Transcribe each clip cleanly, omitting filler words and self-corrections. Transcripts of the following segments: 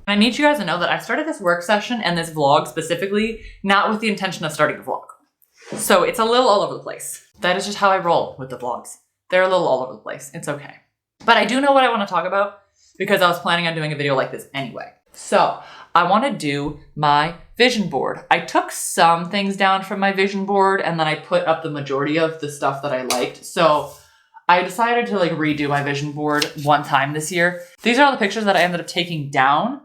I need you guys to know that I started this work session and this vlog specifically not with the intention of starting a vlog. So it's a little all over the place. That is just how I roll with the vlogs. They're a little all over the place. It's okay. But I do know what I want to talk about because I was planning on doing a video like this anyway. So I want to do my vision board. I took some things down from my vision board and then I put up the majority of the stuff that I liked. So I decided to like redo my vision board one time this year. These are all the pictures that I ended up taking down.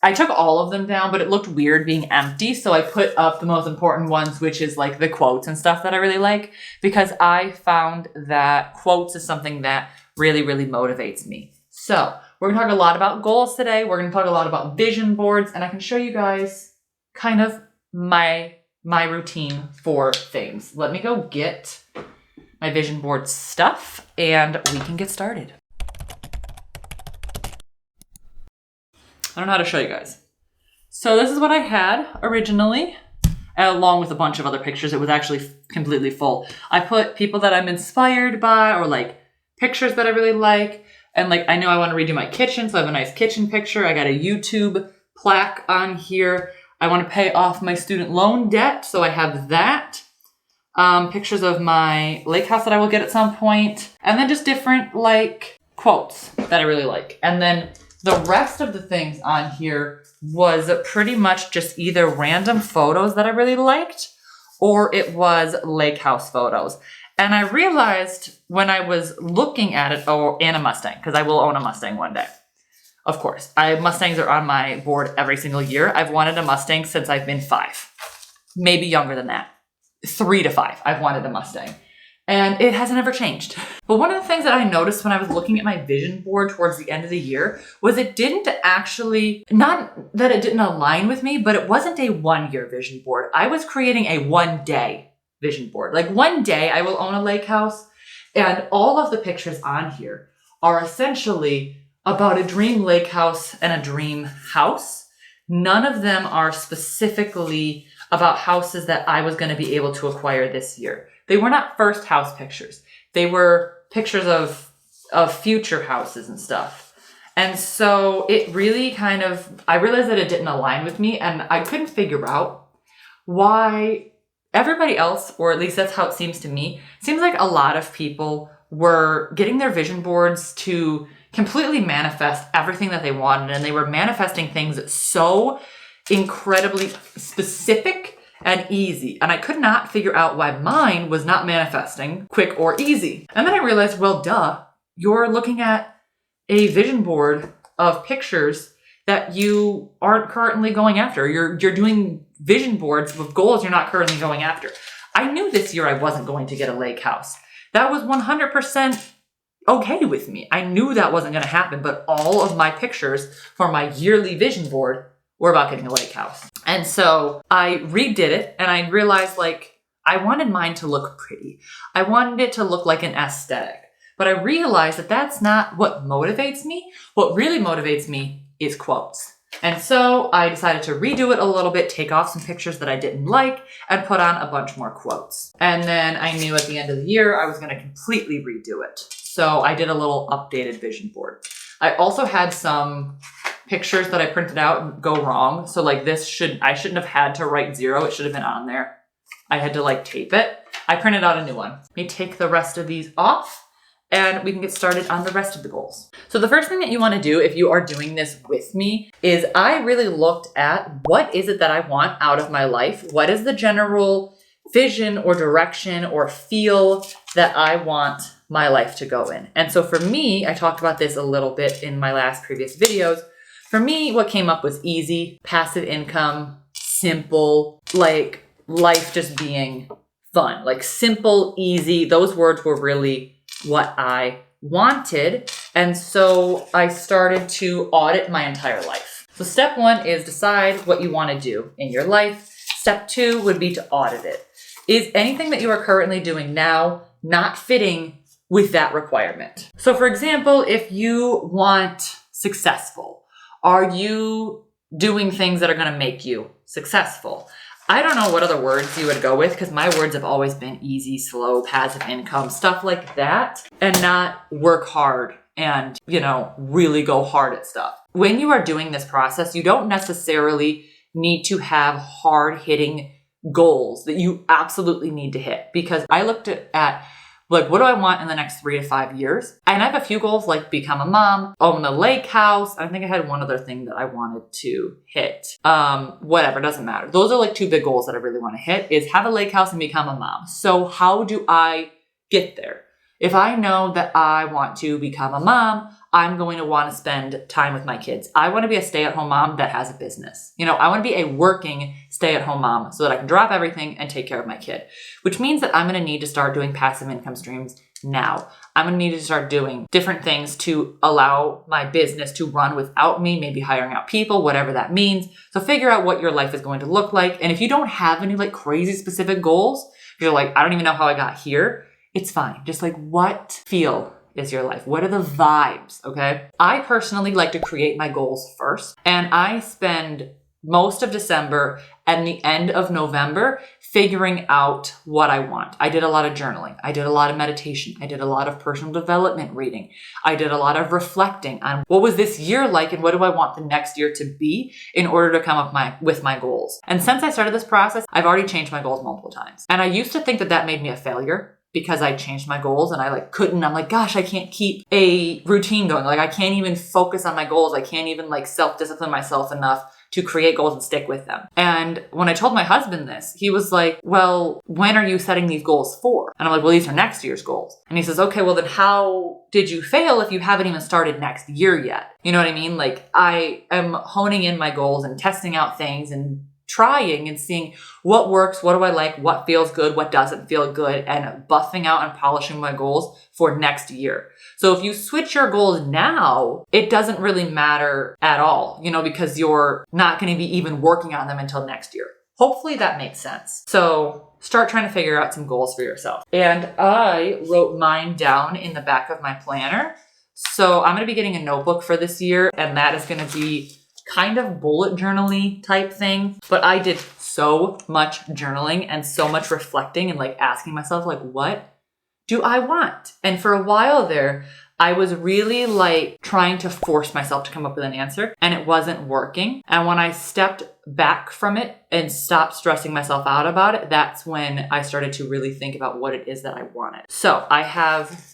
I took all of them down, but it looked weird being empty. So I put up the most important ones, which is like the quotes and stuff that I really like, because I found that quotes is something that really, really motivates me. So we're gonna talk a lot about goals today. We're gonna talk a lot about vision boards, and I can show you guys kind of my routine for things. Let me go get my vision board stuff and we can get started. I don't know how to show you guys. So this is what I had originally, along with a bunch of other pictures. It was actually completely full. I put people that I'm inspired by or like pictures that I really like. And like, I know I want to redo my kitchen, so I have a nice kitchen picture. I got a YouTube plaque on here. I want to pay off my student loan debt, so I have that. Pictures of my lake house that I will get at some point. And then just different like quotes that I really like. And then the rest of the things on here was pretty much just either random photos that I really liked or it was lake house photos. And I realized when I was looking at it, and a Mustang, because I will own a Mustang one day. Of course, Mustangs are on my board every single year. I've wanted a Mustang since I've been 5, maybe younger than that. 3 to 5, I've wanted a Mustang. And it hasn't ever changed. But one of the things that I noticed when I was looking at my vision board towards the end of the year was it didn't actually, not that it didn't align with me, but it wasn't a 1-year vision board. I was creating a 1-day vision board. Like one day I will own a lake house and all of the pictures on here are essentially about a dream lake house and a dream house. None of them are specifically about houses that I was going to be able to acquire this year. They were not first house pictures. They were pictures of future houses and stuff. And so it really kind of, I realized that it didn't align with me and I couldn't figure out why everybody else, or at least that's how it seems to me, seems like a lot of people were getting their vision boards to completely manifest everything that they wanted. And they were manifesting things so incredibly specific and easy. And I could not figure out why mine was not manifesting quick or easy. And then I realized, well, duh, you're looking at a vision board of pictures that you aren't currently going after. You're doing vision boards with goals you're not currently going after. I knew this year I wasn't going to get a lake house. That was 100% okay with me. I knew that wasn't going to happen, but all of my pictures for my yearly vision board were about getting a lake house. And so I redid it and I realized like I wanted mine to look pretty. I wanted it to look like an aesthetic. But I realized that that's not what motivates me. What really motivates me is quotes. And so I decided to redo it a little bit, take off some pictures that I didn't like, and put on a bunch more quotes. And then I knew at the end of the year I was going to completely redo it. So I did a little updated vision board. I also had some pictures that I printed out go wrong. So like I shouldn't have had to write 0. It should have been on there. I had to like tape it. I printed out a new one. Let me take the rest of these off and we can get started on the rest of the goals. So the first thing that you want to do if you are doing this with me is I really looked at what is it that I want out of my life? What is the general vision or direction or feel that I want my life to go in? And so for me, I talked about this a little bit in my last previous videos. For me, what came up was easy, passive income, simple, like life just being fun, like simple, easy. Those words were really what I wanted. And so I started to audit my entire life. So step 1 is decide what you want to do in your life. Step 2 would be to audit it. Is anything that you are currently doing now not fitting with that requirement? So for example, if you want successful, are you doing things that are going to make you successful? I don't know what other words you would go with because my words have always been easy, slow, passive income, stuff like that, and not work hard and, really go hard at stuff. When you are doing this process, you don't necessarily need to have hard hitting goals that you absolutely need to hit, because I looked at like, what do I want in the next 3 to 5 years? And I have a few goals, like become a mom, own a lake house. I think I had one other thing that I wanted to hit. Whatever, doesn't matter. Those are like 2 big goals that I really want to hit, is have a lake house and become a mom. So how do I get there? If I know that I want to become a mom, I'm going to want to spend time with my kids. I want to be a stay-at-home mom that has a business. I want to be a working stay-at-home mom so that I can drop everything and take care of my kid, which means that I'm going to need to start doing passive income streams now. I'm going to need to start doing different things to allow my business to run without me, maybe hiring out people, whatever that means. So figure out what your life is going to look like. And if you don't have any like crazy specific goals, you're like, I don't even know how I got here. It's fine. Just like, what feel is your life? What are the vibes? Okay. I personally like to create my goals first, and I spend most of December and the end of November figuring out what I want. I did a lot of journaling. I did a lot of meditation. I did a lot of personal development reading. I did a lot of reflecting on what was this year like and what do I want the next year to be in order to come up with my goals. And since I started this process, I've already changed my goals multiple times. And I used to think that made me a failure, because I changed my goals and I I'm like, gosh, I can't keep a routine going. Like I can't even focus on my goals. I can't even self-discipline myself enough to create goals and stick with them. And when I told my husband this, he was like, well, when are you setting these goals for? And I'm like, well, these are next year's goals. And he says, okay, well then how did you fail if you haven't even started next year yet? You know what I mean? Like I am honing in my goals and testing out things and trying and seeing what works, what do I like, what feels good, what doesn't feel good, and buffing out and polishing my goals for next year. So if you switch your goals now, it doesn't really matter at all, because you're not going to be even working on them until next year. Hopefully that makes sense. So start trying to figure out some goals for yourself. And I wrote mine down in the back of my planner. So I'm going to be getting a notebook for this year, and that is going to be kind of bullet journaling type thing. But I did so much journaling and so much reflecting and asking myself, what do I want? And for a while there, I was really trying to force myself to come up with an answer, and it wasn't working. And when I stepped back from it and stopped stressing myself out about it, that's when I started to really think about what it is that I wanted. So I have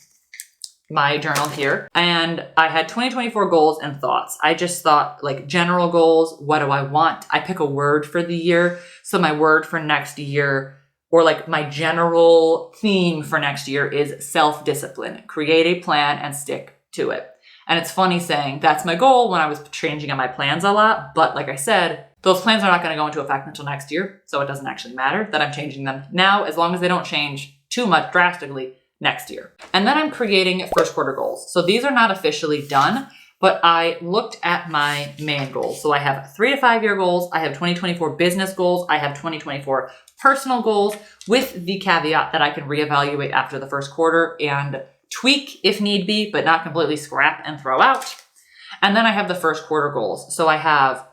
my journal here, and I had 2024 goals and thoughts. I just thought general goals. What do I want? I pick a word for the year. So my word for next year, or my general theme for next year, is self-discipline. Create a plan and stick to it. And it's funny saying that's my goal when I was changing on my plans a lot. But like I said, those plans are not going to go into effect until next year. So it doesn't actually matter that I'm changing them now, as long as they don't change too much drastically next year. And then I'm creating first quarter goals. So these are not officially done, but I looked at my main goals. So I have 3 to 5 year goals. I have 2024 business goals. I have 2024 personal goals, with the caveat that I can reevaluate after the first quarter and tweak if need be, but not completely scrap and throw out. And then I have the first quarter goals. So I have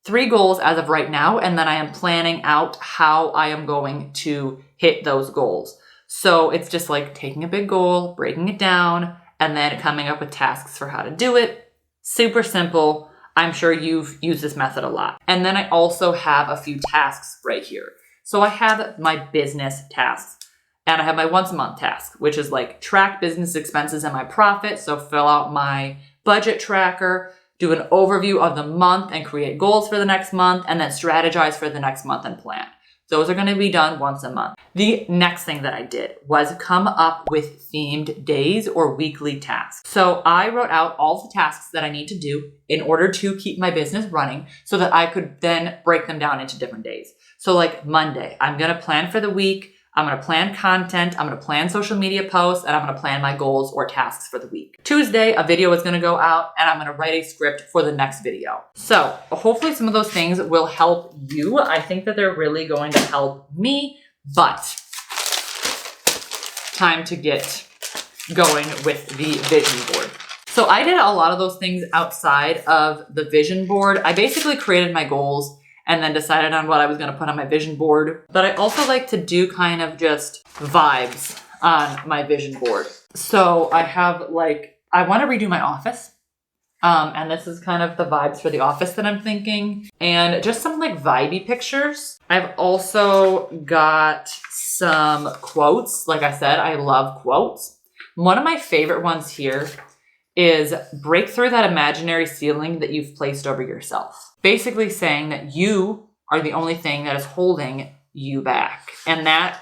3 goals as of right now, and then I am planning out how I am going to hit those goals. So it's just taking a big goal, breaking it down, and then coming up with tasks for how to do it. Super simple. I'm sure you've used this method a lot. And then I also have a few tasks right here. So I have my business tasks, and I have my once a month task, which is track business expenses and my profit. So fill out my budget tracker, do an overview of the month and create goals for the next month, and then strategize for the next month and plan. Those are going to be done once a month. The next thing that I did was come up with themed days or weekly tasks. So I wrote out all the tasks that I need to do in order to keep my business running so that I could then break them down into different days. So Monday, I'm going to plan for the week. I'm going to plan content. I'm going to plan social media posts, and I'm going to plan my goals or tasks for the week. Tuesday, a video is going to go out, and I'm going to write a script for the next video. So hopefully some of those things will help you. I think that they're really going to help me, but time to get going with the vision board. So I did a lot of those things outside of the vision board. I basically created my goals and then decided on what I was going to put on my vision board. But I also like to do kind of just vibes on my vision board. So I have I want to redo my office. And this is kind of the vibes for the office that I'm thinking. And just some like vibey pictures. I've also got some quotes. Like I said, I love quotes. One of my favorite ones here is break through that imaginary ceiling that you've placed over yourself. Basically saying that you are the only thing that is holding you back. And that,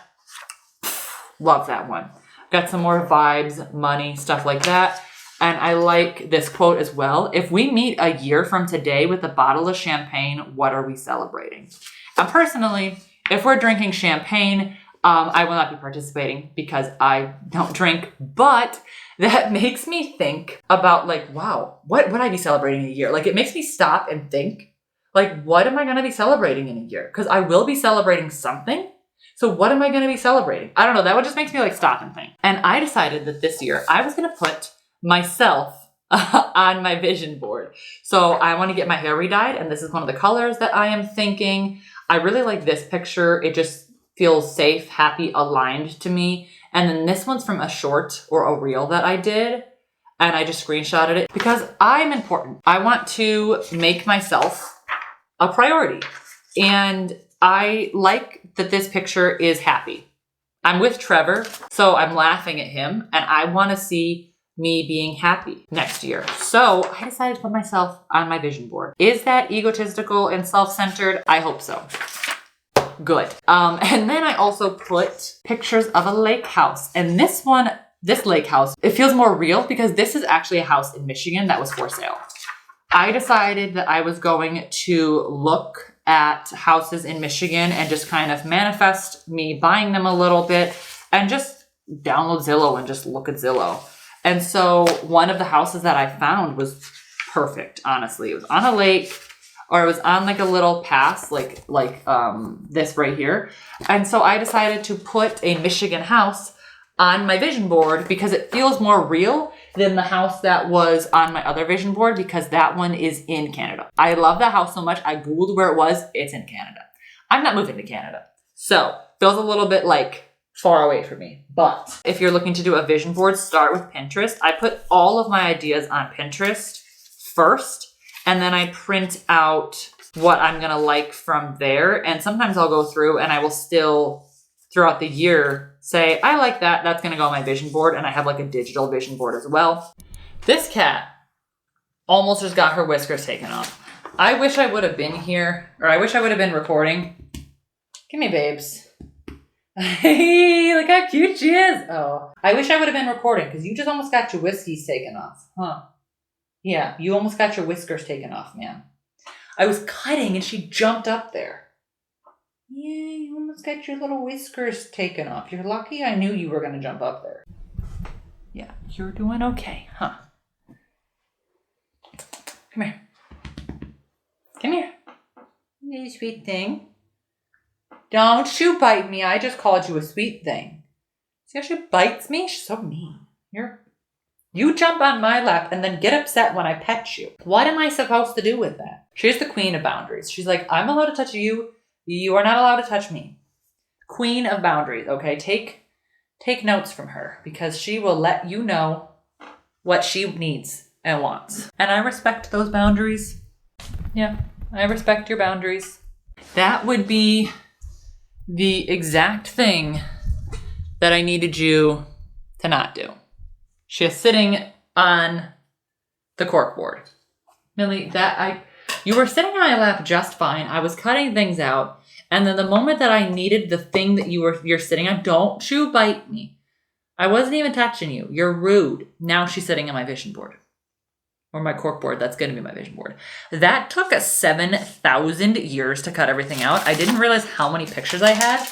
love that one. Got some more vibes, money, stuff like that. And I like this quote as well. If we meet a year from today with a bottle of champagne, what are we celebrating? And personally, if we're drinking champagne, I will not be participating because I don't drink, but that makes me think about like, wow, what would I be celebrating in a year? Like it makes me stop and think, like, what am I going to be celebrating in a year? Because I will be celebrating something. So what am I going to be celebrating? I don't know. That would just makes me like stop and think. And I decided that this year I was going to put myself on my vision board. So I want to get my hair redyed, and this is one of the colors that I am thinking. I really like this picture. It just feels safe, happy, aligned to me. And then this one's from a short or a reel that I did, and I just screenshotted it because I'm important. I want to make myself a priority. And I like that this picture is happy. I'm with Trevor, so I'm laughing at him, and I want to see me being happy next year. So I decided to put myself on my vision board. Is that egotistical and self-centered? I hope so. Good. And then I also put pictures of a lake house. And this lake house, it feels more real because this is actually a house in Michigan that was for sale. I decided that I was going to look at houses in Michigan and just kind of manifest me buying them a little bit and just download Zillow and just look at Zillow. And so one of the houses that I found was perfect, honestly. It was on a lake, or it was on like a little pass, like this right here. And so I decided to put a Michigan house on my vision board because it feels more real than the house that was on my other vision board because that one is in Canada. I love that house so much. I Googled where it was. It's in Canada. I'm not moving to Canada. So feels a little bit like far away from me. But if you're looking to do a vision board, start with Pinterest. I put all of my ideas on Pinterest first, and then I print out what I'm going to like from there. And sometimes I'll go through and I will still, throughout the year, say, I like that. That's going to go on my vision board. And I have like a digital vision board as well. This cat almost just got her whiskers taken off. I wish I would have been here, or I wish I would have been recording. Give me babes. Hey, look how cute she is. Oh, I wish I would have been recording because you just almost got your whiskies taken off. Huh. Yeah, you almost got your whiskers taken off, man. I was cutting and she jumped up there. Yeah, you almost got your little whiskers taken off. You're lucky I knew you were going to jump up there. Yeah, you're doing okay, huh? Come here. Come here. You sweet thing. Don't you bite me. I just called you a sweet thing. See how she bites me? She's so mean. You jump on my lap and then get upset when I pet you. What am I supposed to do with that? She's the queen of boundaries. She's like, I'm allowed to touch you. You are not allowed to touch me. Queen of boundaries, okay? Take notes from her because she will let you know what she needs and wants. And I respect those boundaries. Yeah, I respect your boundaries. That would be the exact thing that I needed you to not do. She is sitting on the cork board. Millie, you were sitting on my lap just fine. I was cutting things out. And then the moment that I needed the thing that you're sitting on, don't you bite me. I wasn't even touching you. You're rude. Now she's sitting on my vision board. Or my cork board. That's going to be my vision board. That took 7,000 years to cut everything out. I didn't realize how many pictures I had.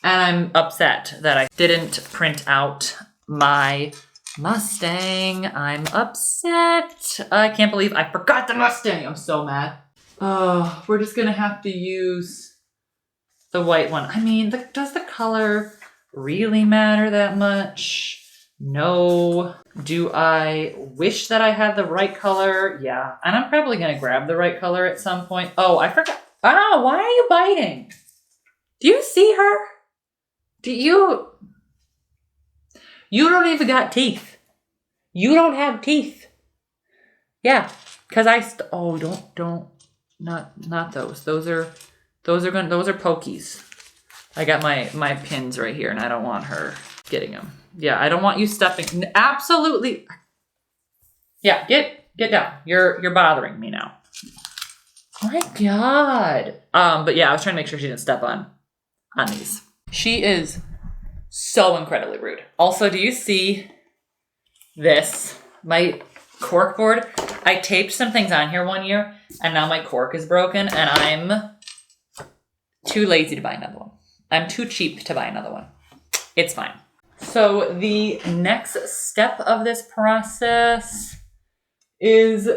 And I'm upset that I didn't print out my Mustang. I'm upset. I can't believe I forgot the Mustang. I'm so mad. Oh, we're just going to have to use the white one. I mean, does the color really matter that much? No. Do I wish that I had the right color? Yeah. And I'm probably going to grab the right color at some point. Oh, I forgot. Ah, why are you biting? Do you see her? You don't even got teeth. You don't have teeth. Yeah, because not those. Those are pokies. I got my pins right here, and I don't want her getting them. Yeah, I don't want you stepping. Absolutely. Yeah, get down. You're bothering me now. Oh my God. But yeah, I was trying to make sure she didn't step on these. She is so incredibly rude. Also, do you see this? My cork board. I taped some things on here one year, and now my cork is broken, and I'm too lazy to buy another one. I'm too cheap to buy another one. It's fine. So the next step of this process is,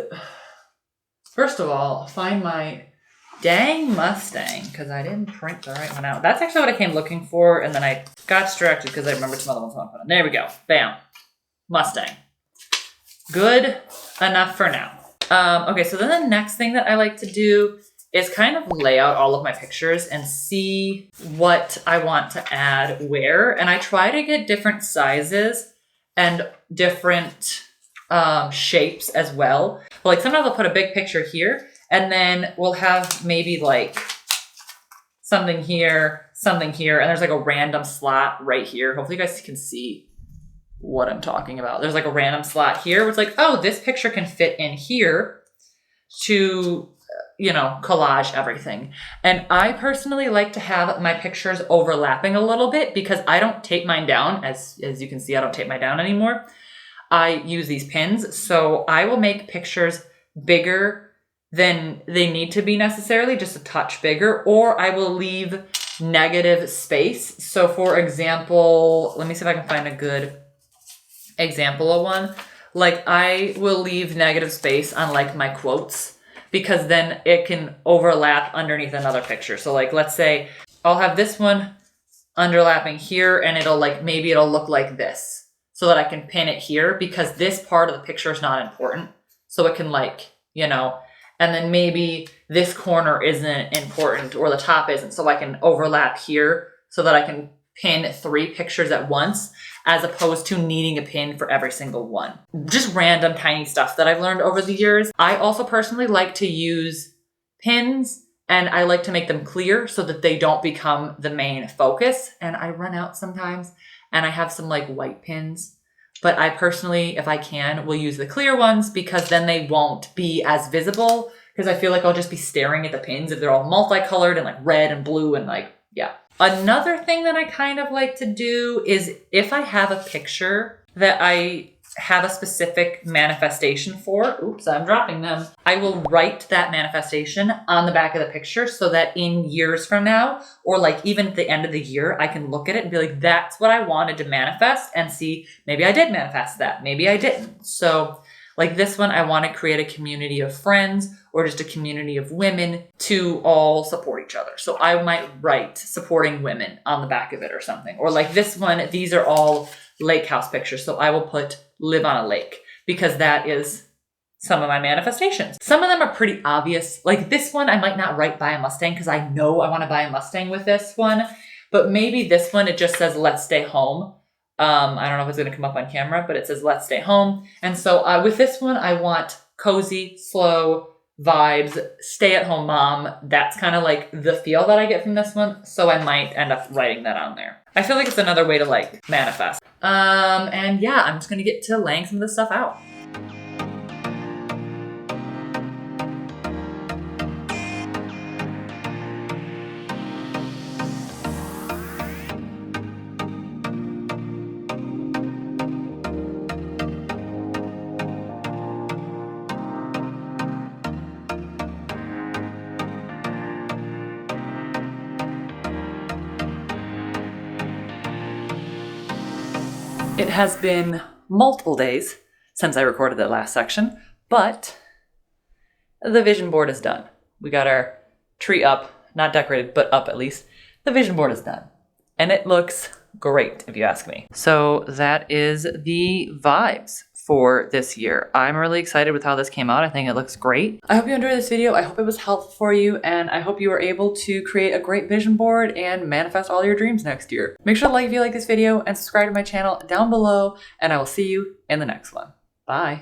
first of all, find my dang Mustang, because I didn't print the right one out. That's actually what I came looking for, and then I got distracted because I remembered some other ones I want to put on. There we go. Bam. Mustang. Good enough for now. Okay, so then the next thing that I like to do is kind of lay out all of my pictures and see what I want to add where. And I try to get different sizes and different shapes as well. Like sometimes I'll put a big picture here, and then we'll have maybe like something here, and there's like a random slot right here. Hopefully you guys can see what I'm talking about. There's like a random slot here where it's like, oh, this picture can fit in here to, collage everything. And I personally like to have my pictures overlapping a little bit because I don't tape mine down. As you can see, I don't tape mine down anymore. I use these pins. So I will make pictures bigger than they need to be necessarily, just a touch bigger, or I will leave negative space. So for example, let me see if I can find a good example of one. Like I will leave negative space on like my quotes because then it can overlap underneath another picture. So like, let's say I'll have this one underlapping here and maybe it'll look like this so that I can pin it here because this part of the picture is not important. So it can and then maybe this corner isn't important or the top isn't. So I can overlap here so that I can pin 3 pictures at once as opposed to needing a pin for every single one. Just random tiny stuff that I've learned over the years. I also personally like to use pins and I like to make them clear so that they don't become the main focus. And I run out sometimes and I have some like white pins, but I personally, if I can, will use the clear ones because then they won't be as visible because I feel like I'll just be staring at the pins if they're all multicolored and like red and blue and yeah. Another thing that I kind of like to do is if I have a picture that I have a specific manifestation for, oops, I'm dropping them, I will write that manifestation on the back of the picture so that in years from now, or like even at the end of the year, I can look at it and be like, that's what I wanted to manifest and see, maybe I did manifest that, maybe I didn't. So like this one, I want to create a community of friends or just a community of women to all support each other. So I might write supporting women on the back of it or something. Or like this one, these are all lake house pictures. So I will put live on a lake because that is some of my manifestations. Some of them are pretty obvious. Like this one, I might not write buy a Mustang because I know I want to buy a Mustang with this one. But maybe this one, it just says let's stay home. I don't know if it's going to come up on camera, but it says let's stay home. And so with this one, I want cozy, slow vibes, stay at home mom. That's kind of like the feel that I get from this one. So I might end up writing that on there. I feel like it's another way to like manifest. And yeah, I'm just going to get to laying some of this stuff out. It has been multiple days since I recorded that last section, but the vision board is done. We got our tree up, not decorated, but up at least. The vision board is done, and it looks great if you ask me. So that is the vibes for this year. I'm really excited with how this came out. I think it looks great. I hope you enjoyed this video. I hope it was helpful for you, and I hope you were able to create a great vision board and manifest all your dreams next year. Make sure to like if you like this video and subscribe to my channel down below, and I will see you in the next one. Bye.